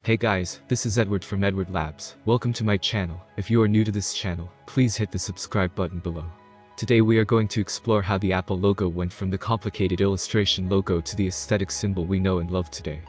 Hey guys, this is Edward from Edward Labs. Welcome to my channel. If you are new to this channel, please hit the subscribe button below. Today we are going to explore how the Apple logo went from the complicated illustration logo to the aesthetic symbol we know and love today.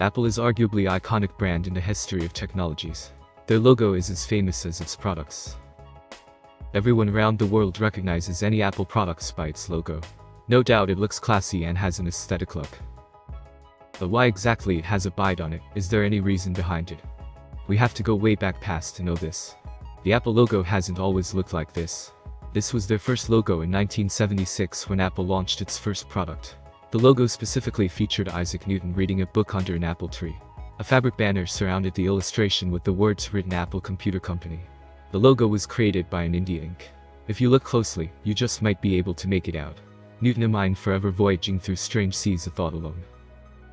Apple is arguably an iconic brand in the history of technologies. Their logo is as famous as its products. Everyone around the world recognizes any Apple products by its logo. No doubt it looks classy and has an aesthetic look. But why exactly it has a byte on it? Is there any reason behind it? We have to go way back past to know this. The Apple logo hasn't always looked like this. This was their first logo in 1976 when Apple launched its first product. The logo specifically featured Isaac Newton reading a book under an apple tree. A fabric banner surrounded the illustration with the words written Apple Computer Company. The logo was created by an India Inc. If you look closely, you just might be able to make it out. Newton a mind forever voyaging through strange seas of thought alone.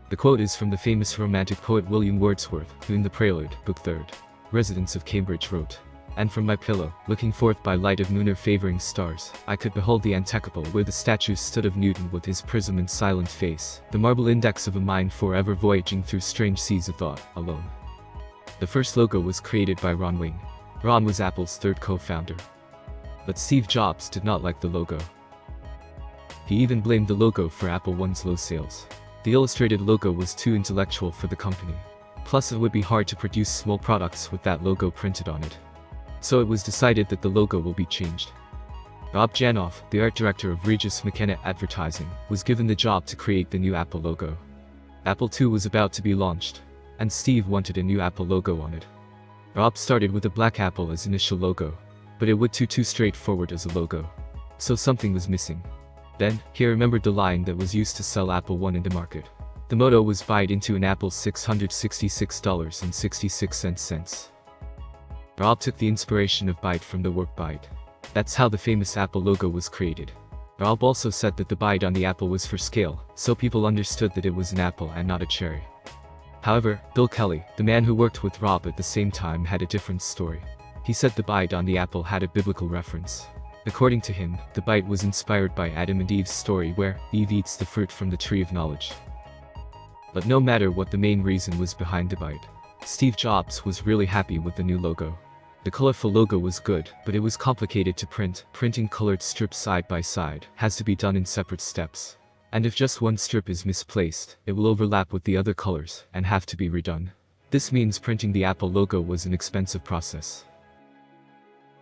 The quote is from the famous romantic poet William Wordsworth, who in the Prelude, Book 3rd, Residents of Cambridge wrote, "And from my pillow, looking forth by light of moon or favouring stars, I could behold the antecapole where the statue stood of Newton with his prism and silent face, the marble index of a mind forever voyaging through strange seas of thought, alone." The first logo was created by Ron Wing. Ron was Apple's third co-founder. But Steve Jobs did not like the logo. He even blamed the logo for Apple I's low sales. The illustrated logo was too intellectual for the company. Plus it would be hard to produce small products with that logo printed on it. So it was decided that the logo will be changed. Bob Janoff, the art director of Regis McKenna Advertising, was given the job to create the new Apple logo. Apple II was about to be launched, and Steve wanted a new Apple logo on it. Bob started with a black apple as initial logo, but it would too straightforward as a logo. So something was missing. Then, he remembered the line that was used to sell Apple I in the market. The motto was "Byte into an Apple $666.66. Bob took the inspiration of byte from the word byte. That's how the famous Apple logo was created. Bob also said that the byte on the apple was for scale, so people understood that it was an apple and not a cherry. However, Bill Kelly, the man who worked with Rob at the same time, had a different story. He said the byte on the apple had a biblical reference. According to him, the byte was inspired by Adam and Eve's story where Eve eats the fruit from the tree of knowledge. But no matter what the main reason was behind the byte, Steve Jobs was really happy with the new logo. The colorful logo was good, but it was complicated to print. Printing colored strips side by side has to be done in separate steps. And if just one strip is misplaced, it will overlap with the other colors and have to be redone. This means printing the Apple logo was an expensive process.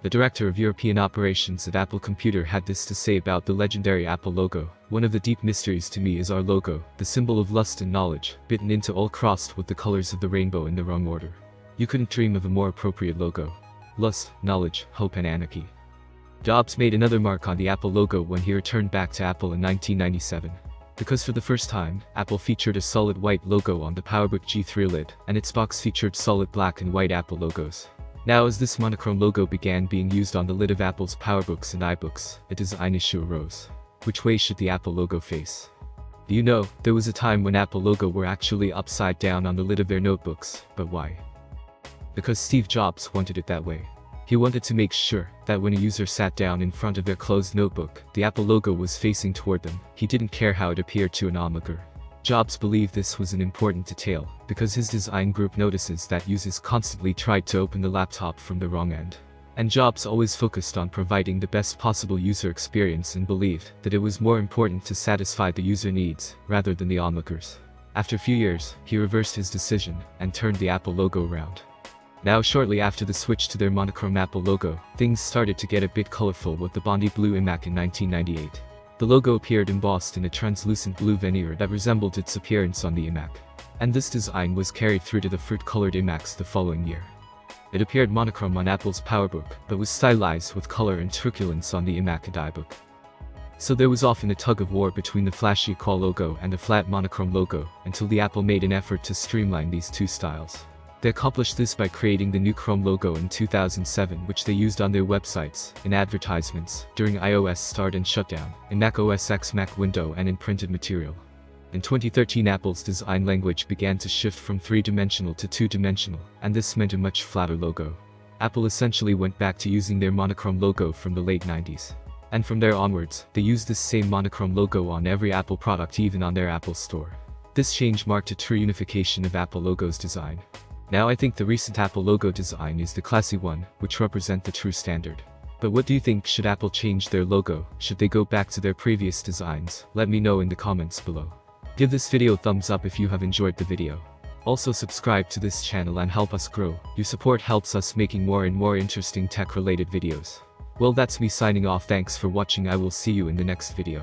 The director of European operations at Apple Computer had this to say about the legendary Apple logo: "One of the deep mysteries to me is our logo, the symbol of lust and knowledge, bitten into all crossed with the colors of the rainbow in the wrong order. You couldn't dream of a more appropriate logo. Lust, knowledge, hope and anarchy." Jobs made another mark on the Apple logo when he returned back to Apple in 1997. Because for the first time, Apple featured a solid white logo on the PowerBook G3 lid, and its box featured solid black and white Apple logos. Now as this monochrome logo began being used on the lid of Apple's PowerBooks and iBooks, a design issue arose. Which way should the Apple logo face? Do you know, there was a time when Apple logo were actually upside down on the lid of their notebooks, but why? Because Steve Jobs wanted it that way. He wanted to make sure that when a user sat down in front of their closed notebook, the Apple logo was facing toward them. He didn't care how it appeared to an onlooker. Jobs believed this was an important detail, because his design group notices that users constantly tried to open the laptop from the wrong end. And Jobs always focused on providing the best possible user experience and believed that it was more important to satisfy the user needs, rather than the onlookers. After a few years, he reversed his decision, and turned the Apple logo around. Now shortly after the switch to their monochrome Apple logo, things started to get a bit colorful with the Bondi Blue iMac in 1998. The logo appeared embossed in a translucent blue veneer that resembled its appearance on the iMac. And this design was carried through to the fruit-colored iMacs the following year. It appeared monochrome on Apple's PowerBook, but was stylized with color and truculence on the iMac and iBook. So there was often a tug-of-war between the flashy Qual logo and the flat monochrome logo, until the Apple made an effort to streamline these two styles. They accomplished this by creating the new Chrome logo in 2007, which they used on their websites, in advertisements, during iOS start and shutdown, in Mac OS X Mac window and in printed material. In 2013, Apple's design language began to shift from three-dimensional to two-dimensional, and this meant a much flatter logo. Apple essentially went back to using their monochrome logo from the late 90s. And from there onwards, they used this same monochrome logo on every Apple product, even on their Apple Store. This change marked a true unification of Apple logo's design. Now I think the recent Apple logo design is the classy one, which represent the true standard. But what do you think? Should Apple change their logo? Should they go back to their previous designs? Let me know in the comments below. Give this video a thumbs up if you have enjoyed the video. Also subscribe to this channel and help us grow. Your support helps us making more and more interesting tech-related videos. Well, that's me signing off. Thanks for watching. I will see you in the next video.